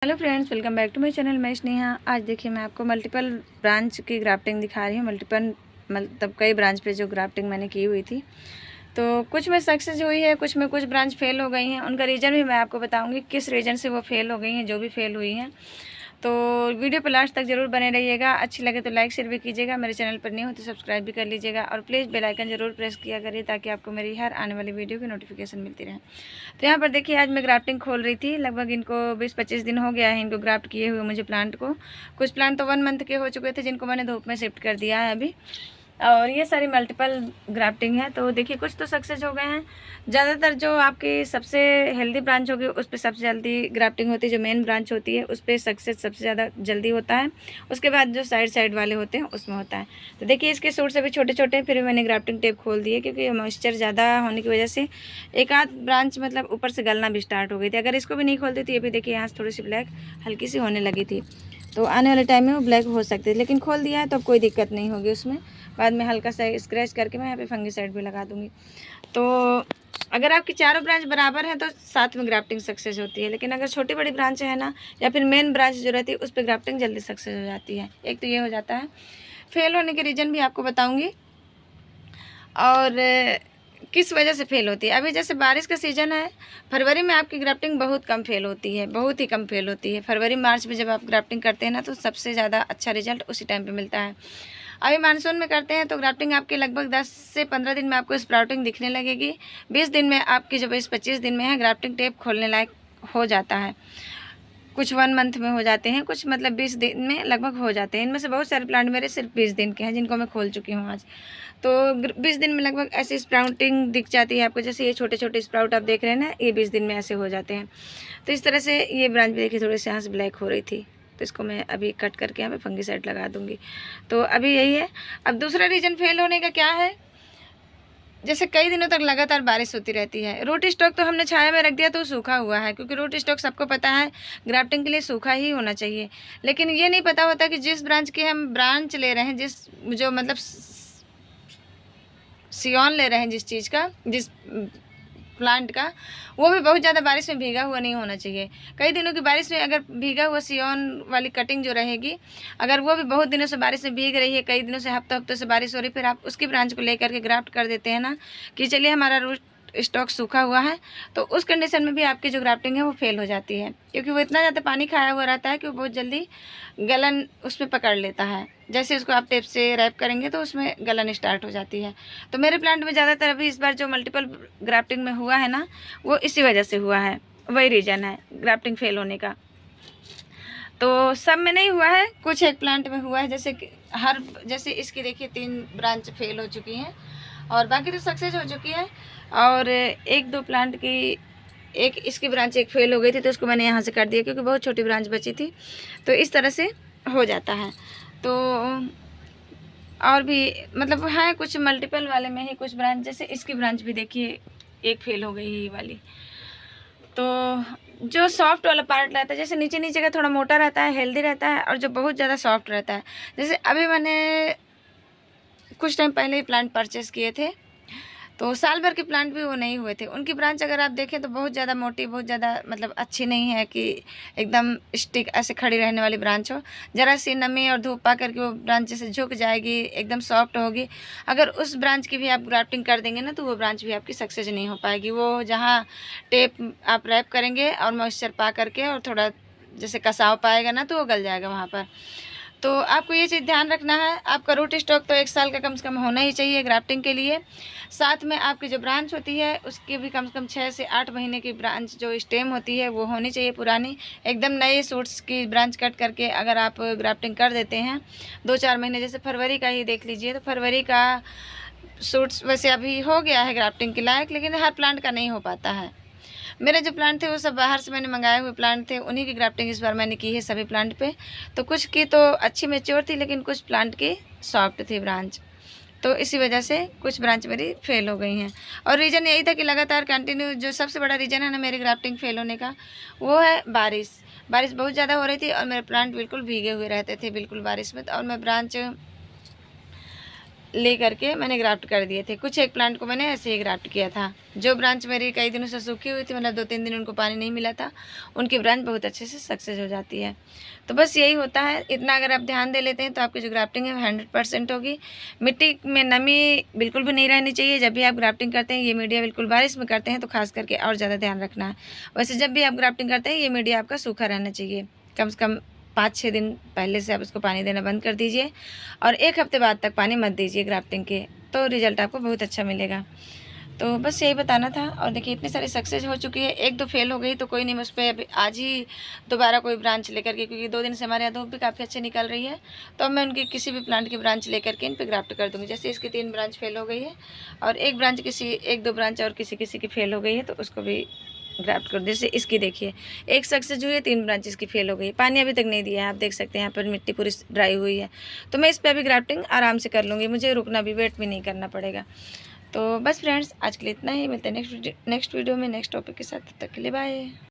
Hello friends, welcome back to my channel. मैं स्नेहा। आज देखिए मैं आपको मल्टीपल ब्रांच की ग्राफ्टिंग दिखा रही हूँ। मल्टीपल मतलब कई ब्रांच पे जो ग्राफ्टिंग मैंने की हुई थी, तो कुछ में सक्सेस हुई है, कुछ ब्रांच फेल हो गई हैं। उनका रीज़न भी मैं आपको बताऊँगी किस रीज़न से वो फेल हो गई हैं, जो भी फेल हुई हैं। तो वीडियो पर लास्ट तक ज़रूर बने रहिएगा। अच्छी लगे तो लाइक शेयर भी कीजिएगा। मेरे चैनल पर नहीं हो तो सब्सक्राइब भी कर लीजिएगा और प्लीज़ बेल आइकन ज़रूर प्रेस किया करिए ताकि आपको मेरी हर आने वाली वीडियो की नोटिफिकेशन मिलती रहे। तो यहाँ पर देखिए आज मैं ग्राफ्टिंग खोल रही थी। लगभग इनको 20-25 दिन हो गया है इनको ग्राफ्ट किए हुए मुझे प्लांट को। कुछ प्लांट तो 1 मंथ के हो चुके थे जिनको मैंने धूप में शिफ्ट कर दिया है अभी। और ये सारी मल्टीपल ग्राफ्टिंग है। तो देखिए कुछ तो सक्सेस हो गए हैं। ज़्यादातर जो आपकी सबसे हेल्दी ब्रांच होगी उस पर सबसे जल्दी ग्राफ्टिंग होती है। जो मेन ब्रांच होती है उस पर सक्सेस सबसे ज़्यादा जल्दी होता है। उसके बाद जो साइड वाले होते हैं उसमें होता है। तो देखिए इसके सूट्स अभी छोटे छोटे हैं, फिर भी मैंने ग्राफ्टिंग टेप खोल दी है क्योंकि मॉइस्चर ज़्यादा होने की वजह से एक आध ब्रांच मतलब ऊपर से गलना भी स्टार्ट हो गई थी। अगर इसको भी नहीं खोलती तो ये भी देखिए यहाँ से थोड़ी सी ब्लैक हल्की सी होने लगी थी। तो आने वाले टाइम में वो ब्लैक हो सकती है, लेकिन खोल दिया है तो अब कोई दिक्कत नहीं होगी उसमें। बाद में हल्का सा स्क्रैच करके मैं यहाँ पे फंगीसाइड भी लगा दूँगी। तो अगर आपकी चारों ब्रांच बराबर हैं तो साथ में ग्राफ्टिंग सक्सेस होती है, लेकिन अगर छोटी बड़ी ब्रांच है ना, या फिर मेन ब्रांच जो रहती है उस पर ग्राफ्टिंग जल्दी सक्सेस हो जाती है। एक तो ये हो जाता है। फेल होने के रीज़न भी आपको बताऊँगी और किस वजह से फेल होती है। अभी जैसे बारिश का सीज़न है, फरवरी में आपकी ग्राफ्टिंग बहुत कम फेल होती है, बहुत ही कम फेल होती है। फरवरी मार्च में जब आप ग्राफ्टिंग करते हैं ना तो सबसे ज़्यादा अच्छा रिजल्ट उसी टाइम पे मिलता है। अभी मानसून में करते हैं तो ग्राफ्टिंग आपकी लगभग 10 से 15 दिन में आपको स्प्राउटिंग दिखने लगेगी। 20 दिन में आपकी जो 20-25 दिन में है ग्राफ्टिंग टेप खोलने लायक हो जाता है। कुछ 1 मंथ में हो जाते हैं, कुछ मतलब 20 दिन में लगभग हो जाते हैं। इनमें से बहुत सारे प्लांट मेरे सिर्फ 20 दिन के हैं जिनको मैं खोल चुकी हूँ आज। तो 20 दिन में लगभग ऐसी स्प्राउटिंग दिख जाती है आपको। जैसे ये छोटे छोटे स्प्राउट आप देख रहे हैं ना, ये 20 दिन में ऐसे हो जाते हैं। तो इस तरह से ये ब्रांच भी देखिए थोड़ी सी यहाँ से ब्लैक हो रही थी, तो इसको मैं अभी कट करके यहाँ पे फंगीसाइड लगा दूँगी। तो अभी यही है। अब दूसरा रीज़न फेल होने का क्या है, जैसे कई दिनों तक लगातार बारिश होती रहती है। रूट स्टॉक तो हमने छाया में रख दिया तो सूखा हुआ है, क्योंकि रूट स्टॉक सबको पता है ग्राफ्टिंग के लिए सूखा ही होना चाहिए। लेकिन ये नहीं पता होता कि जिस ब्रांच की हम ब्रांच ले रहे हैं, जिस जो मतलब सियोन ले रहे हैं, जिस चीज़ का, जिस प्लांट का, वो भी बहुत ज़्यादा बारिश में भीगा हुआ नहीं होना चाहिए। कई दिनों की बारिश में अगर भीगा हुआ सियोन वाली कटिंग जो रहेगी, अगर वो भी बहुत दिनों से बारिश में भीग रही है, कई दिनों से हफ्तों से बारिश हो रही है, फिर आप उसकी ब्रांच को लेकर के ग्राफ्ट कर देते हैं ना कि चलिए हमारा रूट स्टॉक सूखा हुआ है, तो उस कंडीशन में भी आपकी जो ग्राफ्टिंग है वो फेल हो जाती है, क्योंकि वो इतना ज़्यादा पानी खाया हुआ रहता है कि वो बहुत जल्दी गलन उसमें पकड़ लेता है। जैसे उसको आप टेप से रैप करेंगे तो उसमें गलन स्टार्ट हो जाती है। तो मेरे प्लांट में ज़्यादातर अभी इस बार जो मल्टीपल ग्राफ्टिंग में हुआ है ना, वो इसी वजह से हुआ है। वही रीज़न है ग्राफ्टिंग फेल होने का। तो सब में नहीं हुआ है, कुछ एक प्लांट में हुआ है। जैसे कि जैसे इसकी देखिए 3 ब्रांच फेल हो चुकी हैं और बाकी तो सक्सेस हो चुकी है। और 1-2 प्लांट की, एक इसकी ब्रांच एक फेल हो गई थी तो उसको मैंने यहाँ से काट दिया क्योंकि बहुत छोटी ब्रांच बची थी। तो इस तरह से हो जाता है। तो और भी मतलब है कुछ मल्टीपल वाले में ही कुछ ब्रांच, जैसे इसकी ब्रांच भी देखिए एक फेल हो गई ये वाली। तो जो सॉफ्ट वाला पार्ट रहता है, जैसे नीचे नीचे का थोड़ा मोटा रहता है, हेल्दी रहता है, और जो बहुत ज़्यादा सॉफ्ट रहता है, जैसे अभी मैंने कुछ टाइम पहले ही प्लांट परचेज़ किए थे, तो साल भर के प्लांट भी वो नहीं हुए थे। उनकी ब्रांच अगर आप देखें तो बहुत ज़्यादा मोटी, बहुत ज़्यादा मतलब अच्छी नहीं है कि एकदम स्टिक ऐसे खड़ी रहने वाली ब्रांच हो। ज़रा सी नमी और धूप पा करके वो ब्रांच जैसे झुक जाएगी, एकदम सॉफ्ट होगी। अगर उस ब्रांच की भी आप ग्राफ्टिंग कर देंगे ना तो वो ब्रांच भी आपकी सक्सेस नहीं हो पाएगी। वो जहाँ टेप आप रैप करेंगे और मॉइस्चर पा करके और थोड़ा जैसे कसाव पाएगा ना तो वो गल जाएगा वहाँ पर। तो आपको ये चीज़ ध्यान रखना है। आपका रूट स्टॉक तो 1 साल का कम से कम होना ही चाहिए ग्राफ्टिंग के लिए। साथ में आपकी जो ब्रांच होती है उसकी भी कम से कम 6 से 8 महीने की ब्रांच जो स्टेम होती है वो होनी चाहिए पुरानी। एकदम नए सूट्स की ब्रांच कट करके अगर आप ग्राफ्टिंग कर देते हैं 2-4 महीने, जैसे फरवरी का ही देख लीजिए, तो फरवरी का सूट्स वैसे अभी हो गया है ग्राफ्टिंग के लायक, लेकिन हर प्लांट का नहीं हो पाता है। मेरे जो प्लांट थे वो सब बाहर से मैंने मंगाए हुए प्लांट थे, उन्हीं की ग्राफ्टिंग इस बार मैंने की है सभी प्लांट पे। तो कुछ की तो अच्छी मैच्योर थी, लेकिन कुछ प्लांट की सॉफ्ट थी ब्रांच, तो इसी वजह से कुछ ब्रांच मेरी फेल हो गई हैं। और रीज़न यही था कि लगातार कंटिन्यू, जो सबसे बड़ा रीज़न है ना मेरी ग्राफ्टिंग फेल होने का, वो है बारिश। बारिश बहुत ज़्यादा हो रही थी और मेरे प्लांट बिल्कुल भीगे हुए रहते थे बिल्कुल बारिश में। और मैं ब्रांच ले करके मैंने ग्राफ्ट कर दिए थे। कुछ एक प्लांट को मैंने ऐसे ही ग्राफ्ट किया था। जो ब्रांच मेरी कई दिनों से सूखी हुई थी, मतलब 2-3 दिन उनको पानी नहीं मिला था, उनकी ब्रांच बहुत अच्छे से सक्सेस हो जाती है। तो बस यही होता है, इतना अगर आप ध्यान दे लेते हैं तो आपकी जो ग्राफ्टिंग है 100% होगी। मिट्टी में नमी बिल्कुल भी नहीं रहनी चाहिए जब भी आप ग्राफ्टिंग करते हैं। ये मीडिया बिल्कुल बारिश में करते हैं तो खास करके और ज़्यादा ध्यान रखना है। वैसे जब भी आप ग्राफ्टिंग करते हैं ये मीडिया आपका सूखा रहना चाहिए। कम से कम 5-6 दिन पहले से आप उसको पानी देना बंद कर दीजिए और 1 हफ्ते बाद तक पानी मत दीजिए ग्राफ्टिंग के, तो रिज़ल्ट आपको बहुत अच्छा मिलेगा। तो बस यही बताना था। और देखिए इतनी सारी सक्सेस हो चुकी है, 1-2 फेल हो गई तो कोई नहीं, मैं उस पर अभी आज ही दोबारा कोई ब्रांच लेकर के, क्योंकि 2 दिन से हमारे यहाँ धूप भी काफ़ी अच्छी निकल रही है, तो अब मैं उनकी किसी भी प्लांट की ब्रांच लेकर के इन पर ग्राफ्ट कर दूँगी। जैसे इसकी 3 ब्रांच फेल हो गई है और 1-2 ब्रांच और किसी की फेल हो गई है, तो उसको भी ग्राफ्ट कर। जैसे इसकी देखिए 1 सक्सेस हुई है, 3 ब्रांचेस की फेल हो गई। पानी अभी तक नहीं दिया है, आप देख सकते हैं यहाँ पर मिट्टी पूरी ड्राई हुई है। तो मैं इस पर अभी ग्राफ्टिंग आराम से कर लूँगी, मुझे रुकना भी, वेट भी नहीं करना पड़ेगा। तो बस फ्रेंड्स आज के लिए इतना ही, मिलते हैं नेक्स्ट वीडियो में नेक्स्ट टॉपिक के साथ। तब तक के लिए बाय।